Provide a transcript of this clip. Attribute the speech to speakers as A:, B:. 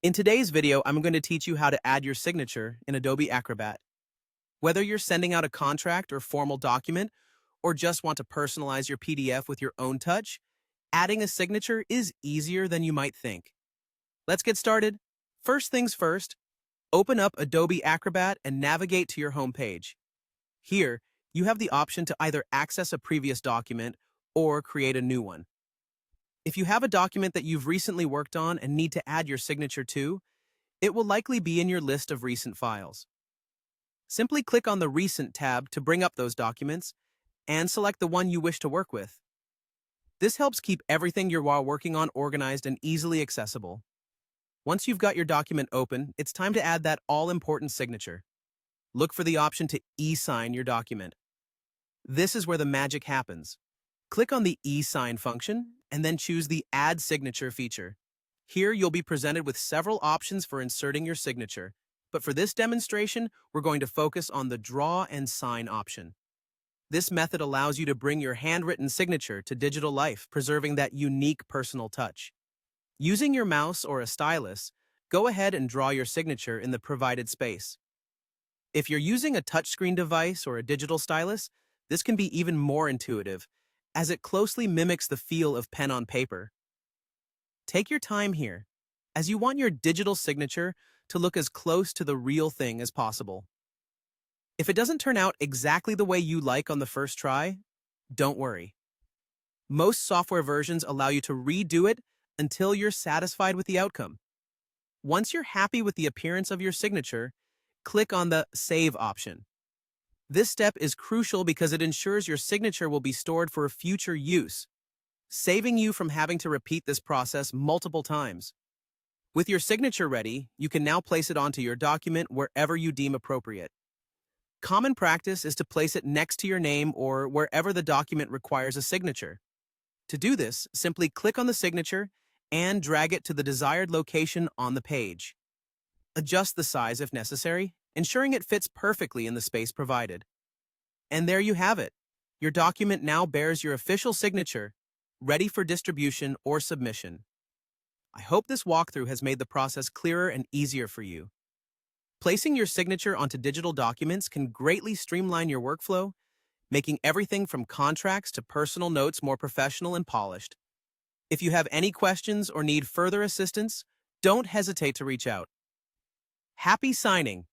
A: In today's video, I'm going to teach you how to add your signature in Adobe Acrobat. Whether you're sending out a contract or formal document, or just want to personalize your PDF with your own touch, adding a signature is easier than you might think. Let's get started. First things first, open up Adobe Acrobat and navigate to your home page. Here, you have the option to either access a previous document or create a new one. If you have a document that you've recently worked on and need to add your signature to, it will likely be in your list of recent files. Simply click on the Recent tab to bring up those documents and select the one you wish to work with. This helps keep everything you're working on organized and easily accessible. Once you've got your document open, it's time to add that all-important signature. Look for the option to e-sign your document. This is where the magic happens. Click on the e-sign function and then choose the Add Signature feature. Here you'll be presented with several options for inserting your signature, but for this demonstration, we're going to focus on the Draw and Sign option. This method allows you to bring your handwritten signature to digital life, preserving that unique personal touch. Using your mouse or a stylus, go ahead and draw your signature in the provided space. If you're using a touchscreen device or a digital stylus, this can be even more intuitive, as it closely mimics the feel of pen on paper. Take your time here, as you want your digital signature to look as close to the real thing as possible. If it doesn't turn out exactly the way you like on the first try, don't worry. Most software versions allow you to redo it until you're satisfied with the outcome. Once you're happy with the appearance of your signature, click on the Save option. This step is crucial because it ensures your signature will be stored for future use, saving you from having to repeat this process multiple times. With your signature ready, you can now place it onto your document wherever you deem appropriate. Common practice is to place it next to your name or wherever the document requires a signature. To do this, simply click on the signature and drag it to the desired location on the page. Adjust the size if necessary, ensuring it fits perfectly in the space provided. And there you have it. Your document now bears your official signature, ready for distribution or submission. I hope this walkthrough has made the process clearer and easier for you. Placing your signature onto digital documents can greatly streamline your workflow, making everything from contracts to personal notes more professional and polished. If you have any questions or need further assistance, don't hesitate to reach out. Happy signing!